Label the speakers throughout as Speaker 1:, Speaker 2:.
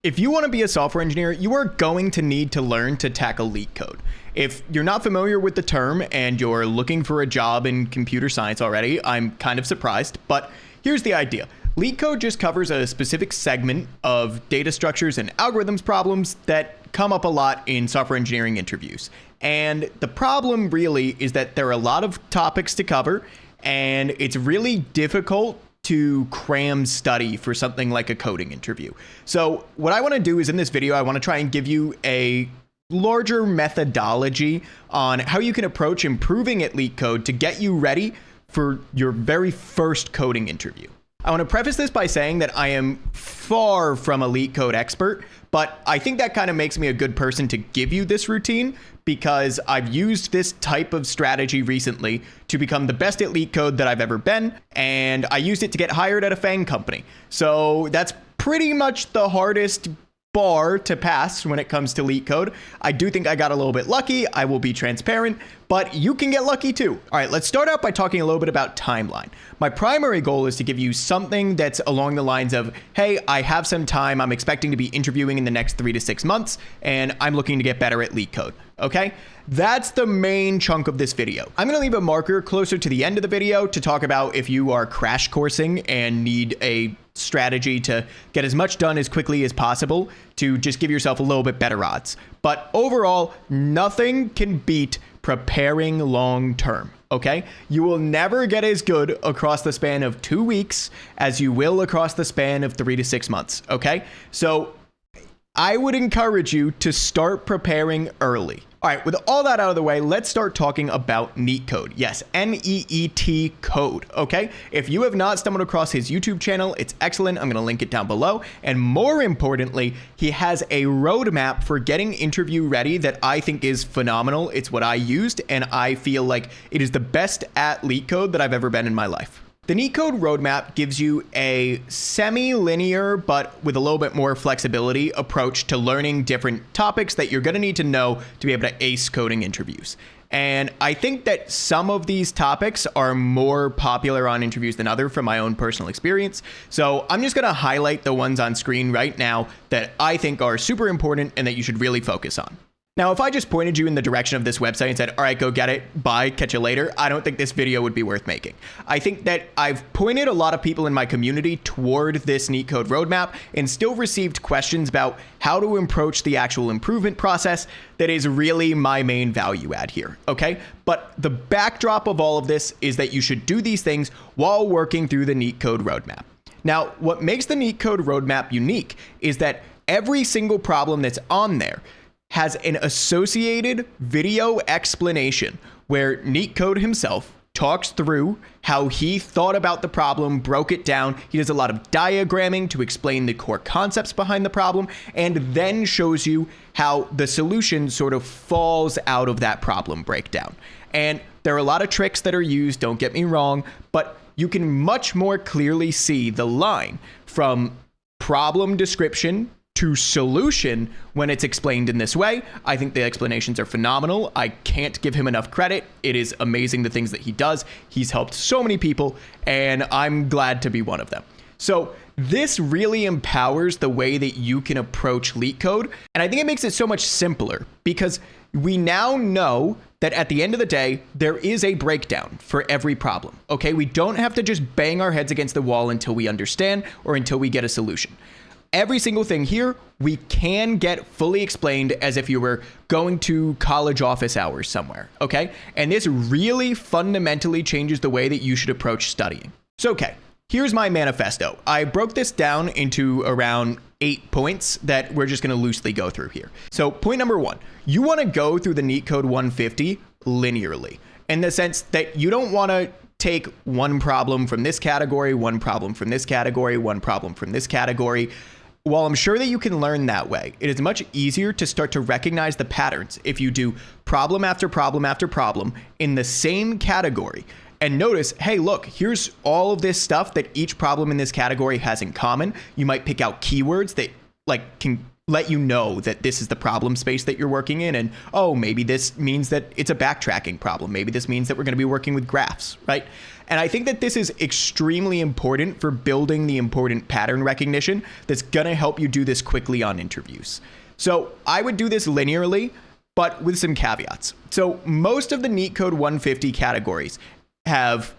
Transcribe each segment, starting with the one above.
Speaker 1: If you want to be a software engineer, you are going to need to learn to tackle LeetCode. If you're not familiar with the term and you're looking for a job in computer science already, I'm kind of surprised, but here's the idea. LeetCode just covers a specific segment of data structures and algorithms problems that come up a lot in software engineering interviews. And the problem really is that there are a lot of topics to cover, and it's really difficult to cram study for something like a coding interview. So what I want to do is in this video, I want to try and give you a larger methodology on how you can approach improving at LeetCode to get you ready for your very first coding interview. I want to preface this by saying that I am far from a LeetCode expert, but I think that kind of makes me a good person to give you this routine because I've used this type of strategy recently to become the best at LeetCode that I've ever been, and I used it to get hired at a FAANG company. So that's pretty much the hardest bar to pass when it comes to LeetCode. I do think I got a little bit lucky. I will be transparent, but you can get lucky too. All right, let's start out by talking a little bit about timeline. My primary goal is to give you something that's along the lines of, hey, I have some time. I'm expecting to be interviewing in the next 3 to 6 months, and I'm looking to get better at LeetCode. Okay, that's the main chunk of this video. I'm going to leave a marker closer to the end of the video to talk about if you are crash coursing and need a strategy to get as much done as quickly as possible to just give yourself a little bit better odds. But overall, nothing can beat preparing long term. Okay, you will never get as good across the span of 2 weeks as you will across the span of 3 to 6 months. Okay, so I would encourage you to start preparing early. All right, with all that out of the way, let's start talking about NeetCode. Yes, N-E-E-T code, okay? If you have not stumbled across his YouTube channel, it's excellent. I'm gonna link it down below. And more importantly, he has a roadmap for getting interview ready that I think is phenomenal. It's what I used, and I feel like it is the best at LeetCode that I've ever been in my life. The NeetCode Roadmap gives you a semi-linear, but with a little bit more flexibility approach to learning different topics that you're going to need to know to be able to ace coding interviews. And I think that some of these topics are more popular on interviews than others from my own personal experience. So I'm just going to highlight the ones on screen right now that I think are super important and that you should really focus on. Now, if I just pointed you in the direction of this website and said, all right, go get it, bye, catch you later, I don't think this video would be worth making. I think that I've pointed a lot of people in my community toward this NeetCode roadmap and still received questions about how to approach the actual improvement process that is really my main value add here, okay? But the backdrop of all of this is that you should do these things while working through the NeetCode roadmap. Now, what makes the NeetCode roadmap unique is that every single problem that's on there has an associated video explanation where NeetCode himself talks through how he thought about the problem, broke it down. He does a lot of diagramming to explain the core concepts behind the problem, and then shows you how the solution sort of falls out of that problem breakdown. And there are a lot of tricks that are used, don't get me wrong, but you can much more clearly see the line from problem description to solution when it's explained in this way. I think the explanations are phenomenal. I can't give him enough credit. It is amazing the things that he does. He's helped so many people, and I'm glad to be one of them. So this really empowers the way that you can approach LeetCode, and I think it makes it so much simpler because we now know that at the end of the day, there is a breakdown for every problem, okay? We don't have to just bang our heads against the wall until we understand or until we get a solution. Every single thing here, we can get fully explained as if you were going to college office hours somewhere, okay? And this really fundamentally changes the way that you should approach studying. So, okay, here's my manifesto. I broke this down into around 8 points that we're just gonna loosely go through here. So point number 1, you wanna go through the NeetCode 150 linearly, in the sense that you don't wanna take one problem from this category, one problem from this category, one problem from this category. While I'm sure that you can learn that way, it is much easier to start to recognize the patterns if you do problem after problem after problem in the same category and notice, hey, look, here's all of this stuff that each problem in this category has in common. You might pick out keywords that can let you know that this is the problem space that you're working in. And, oh, maybe this means that it's a backtracking problem. Maybe this means that we're going to be working with graphs, right? And I think that this is extremely important for building the important pattern recognition that's going to help you do this quickly on interviews. So I would do this linearly, but with some caveats. So most of the NeetCode 150 categories have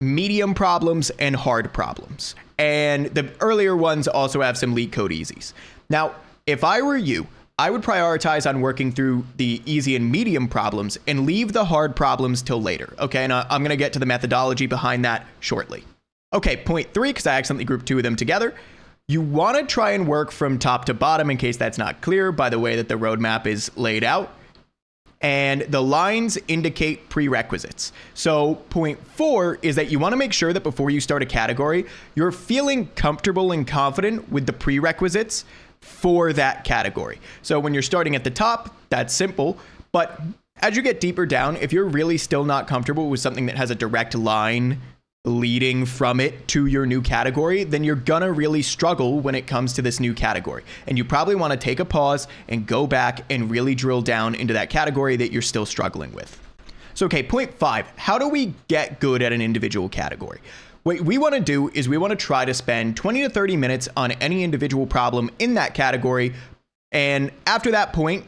Speaker 1: medium problems and hard problems. And the earlier ones also have some LeetCode easies. Now, if I were you, I would prioritize on working through the easy and medium problems and leave the hard problems till later. Okay, and I'm going to get to the methodology behind that shortly. Okay, point 3, because I accidentally grouped 2 of them together. You want to try and work from top to bottom in case that's not clear by the way that the roadmap is laid out. And the lines indicate prerequisites. So point 4 is that you want to make sure that before you start a category, you're feeling comfortable and confident with the prerequisites for that category. So when you're starting at the top, that's simple. But as you get deeper down, if you're really still not comfortable with something that has a direct line leading from it to your new category, then you're gonna really struggle when it comes to this new category. And you probably want to take a pause and go back and really drill down into that category that you're still struggling with. So, okay, point 5, how do we get good at an individual category? What we want to do is we want to try to spend 20 to 30 minutes on any individual problem in that category. And after that point,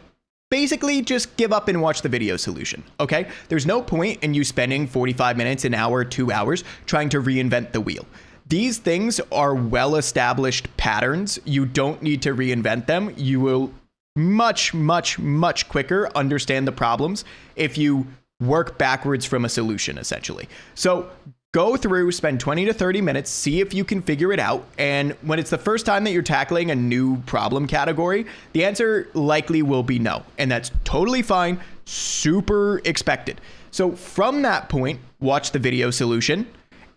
Speaker 1: basically just give up and watch the video solution, okay? There's no point in you spending 45 minutes, an hour, 2 hours trying to reinvent the wheel. These things are well-established patterns. You don't need to reinvent them. You will much, much, much quicker understand the problems if you work backwards from a solution, essentially. So go through, spend 20 to 30 minutes, see if you can figure it out. And when it's the first time that you're tackling a new problem category, the answer likely will be no. And that's totally fine, super expected. So from that point, watch the video solution,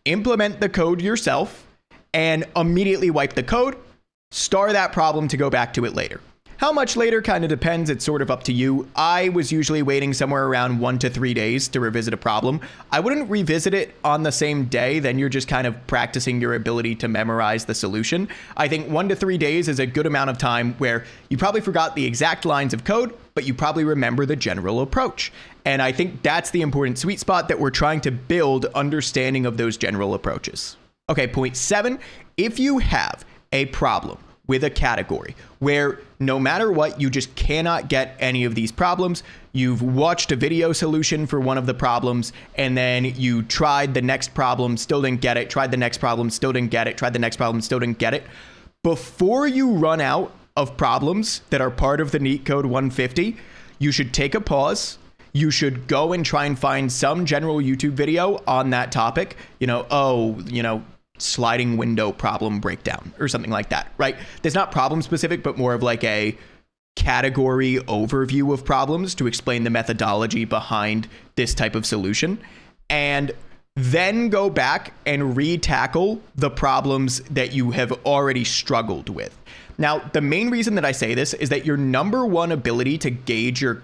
Speaker 1: implement the code yourself, and immediately wipe the code, star that problem to go back to it later. How much later kind of depends. It's sort of up to you. I was usually waiting somewhere around 1 to 3 days to revisit a problem. I wouldn't revisit it on the same day. Then you're just kind of practicing your ability to memorize the solution. I think 1 to 3 days is a good amount of time where you probably forgot the exact lines of code, but you probably remember the general approach. And I think that's the important sweet spot that we're trying to build understanding of those general approaches. Okay, point 7, if you have a problem with a category where no matter what, you just cannot get any of these problems. You've watched a video solution for one of the problems, and then you tried the next problem, still didn't get it, tried the next problem, still didn't get it, tried the next problem, still didn't get it. Before you run out of problems that are part of the NeetCode 150, you should take a pause. You should go and try and find some general YouTube video on that topic. Sliding window problem breakdown or something like that, right? That's not problem specific, but more of like a category overview of problems to explain the methodology behind this type of solution. And then go back and re-tackle the problems that you have already struggled with. Now, the main reason that I say this is that your number one ability to gauge your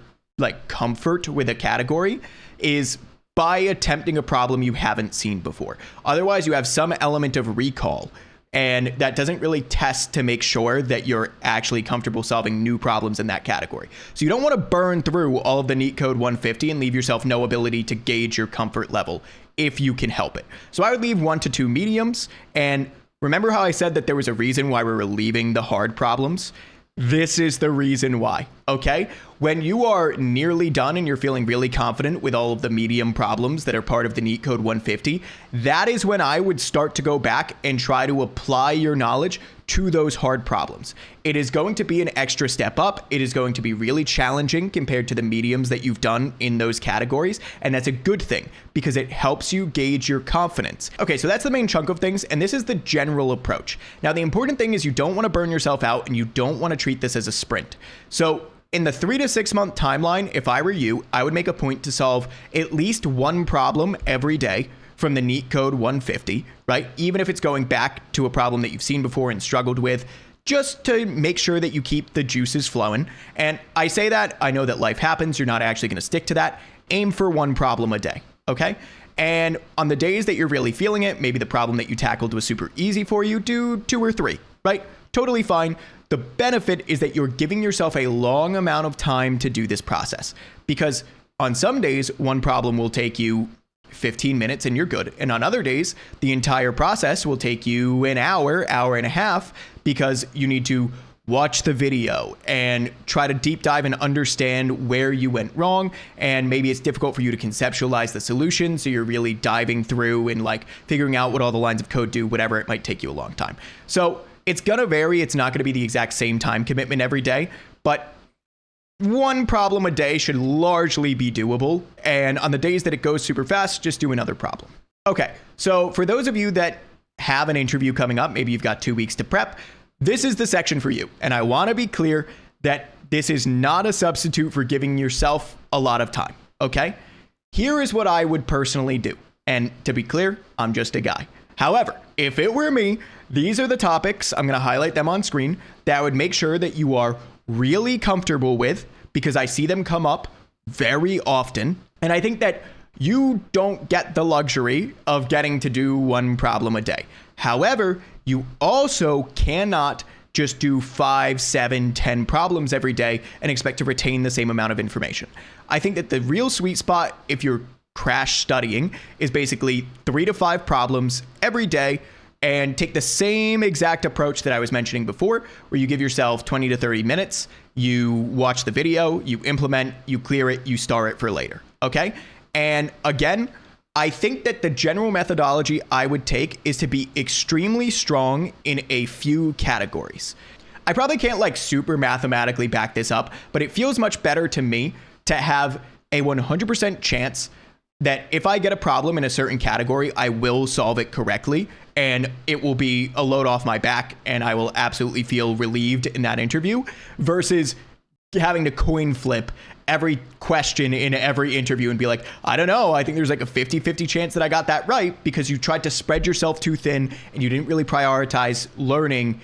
Speaker 1: comfort with a category is by attempting a problem you haven't seen before. Otherwise, you have some element of recall, and that doesn't really test to make sure that you're actually comfortable solving new problems in that category. So you don't want to burn through all of the NeetCode 150 and leave yourself no ability to gauge your comfort level if you can help it. So I would leave 1 to 2 mediums, and remember how I said that there was a reason why we were leaving the hard problems? This is the reason why, okay? When you are nearly done and you're feeling really confident with all of the medium problems that are part of the NeetCode 150, that is when I would start to go back and try to apply your knowledge to those hard problems. It is going to be an extra step up. It is going to be really challenging compared to the mediums that you've done in those categories. And that's a good thing because it helps you gauge your confidence. Okay, so that's the main chunk of things. And this is the general approach. Now, the important thing is you don't want to burn yourself out and you don't want to treat this as a sprint. So in the 3 to 6 month timeline, if I were you, I would make a point to solve at least one problem every day from the NeetCode 150, right? Even if it's going back to a problem that you've seen before and struggled with, just to make sure that you keep the juices flowing. And I say that, I know that life happens. You're not actually going to stick to that. Aim for one problem a day, okay? And on the days that you're really feeling it, maybe the problem that you tackled was super easy for you, do 2 or 3. right? Totally fine. The benefit is that you're giving yourself a long amount of time to do this process, because on some days, one problem will take you 15 minutes and you're good. And on other days, the entire process will take you an hour, hour and a half, because you need to watch the video and try to deep dive and understand where you went wrong. And maybe it's difficult for you to conceptualize the solution. So you're really diving through and like figuring out what all the lines of code do, whatever. It might take you a long time. So it's going to vary. It's not going to be the exact same time commitment every day, but one problem a day should largely be doable. And on the days that it goes super fast, just do another problem. Okay. So for those of you that have an interview coming up, maybe you've got 2 weeks to prep, this is the section for you. And I want to be clear that this is not a substitute for giving yourself a lot of time. Okay. Here is what I would personally do. And to be clear, I'm just a guy. However, if it were me, these are the topics, I'm going to highlight them on screen, that I would make sure that you are really comfortable with, because I see them come up very often. And I think that you don't get the luxury of getting to do one problem a day. However, you also cannot just do 5, 7, 10 problems every day and expect to retain the same amount of information. I think that the real sweet spot, if you're crash studying, is basically 3 to 5 problems every day, and take the same exact approach that I was mentioning before, where you give yourself 20 to 30 minutes, you watch the video, you implement, you clear it, you star it for later. Okay. And again, I think that the general methodology I would take is to be extremely strong in a few categories. I probably can't like super mathematically back this up, but it feels much better to me to have a 100% chance that if I get a problem in a certain category, I will solve it correctly, and it will be a load off my back, and I will absolutely feel relieved in that interview, versus having to coin flip every question in every interview and be like, I don't know, I think there's like a 50-50 chance that I got that right, because you tried to spread yourself too thin and you didn't really prioritize learning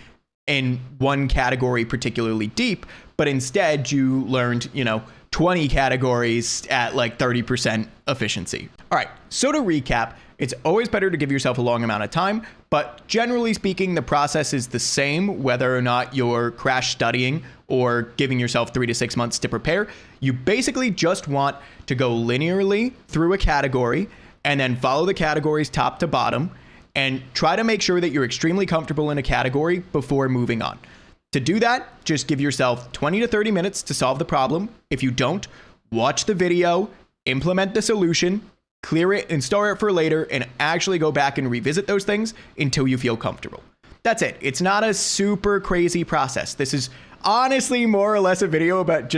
Speaker 1: in one category particularly deep, but instead you learned, 20 categories at like 30% efficiency. All right, so to recap, it's always better to give yourself a long amount of time, but generally speaking, the process is the same whether or not you're crash studying or giving yourself 3 to 6 months to prepare. You basically just want to go linearly through a category and then follow the categories top to bottom and try to make sure that you're extremely comfortable in a category before moving on. To do that, just give yourself 20 to 30 minutes to solve the problem. If you don't, watch the video, implement the solution, clear it and store it for later, and actually go back and revisit those things until you feel comfortable. That's it. It's not a super crazy process. This is honestly more or less a video about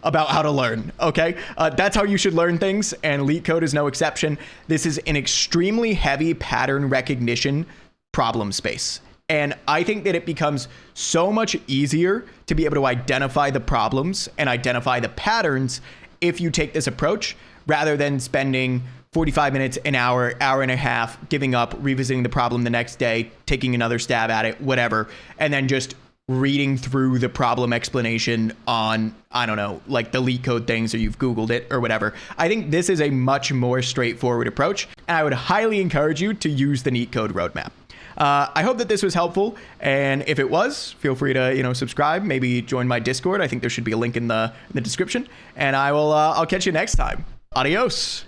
Speaker 1: about how to learn. Okay. That's how you should learn things. And LeetCode is no exception. This is an extremely heavy pattern recognition problem space. And I think that it becomes so much easier to be able to identify the problems and identify the patterns if you take this approach, rather than spending 45 minutes, an hour, hour and a half, giving up, revisiting the problem the next day, taking another stab at it, whatever, and then just reading through the problem explanation on, I don't know, like the LeetCode things, or you've Googled it or whatever. I think this is a much more straightforward approach, and I would highly encourage you to use the NeetCode Roadmap. I hope that this was helpful, and if it was, feel free to subscribe, maybe join my Discord. I think there should be a link in the description, and I'll catch you next time. Adios.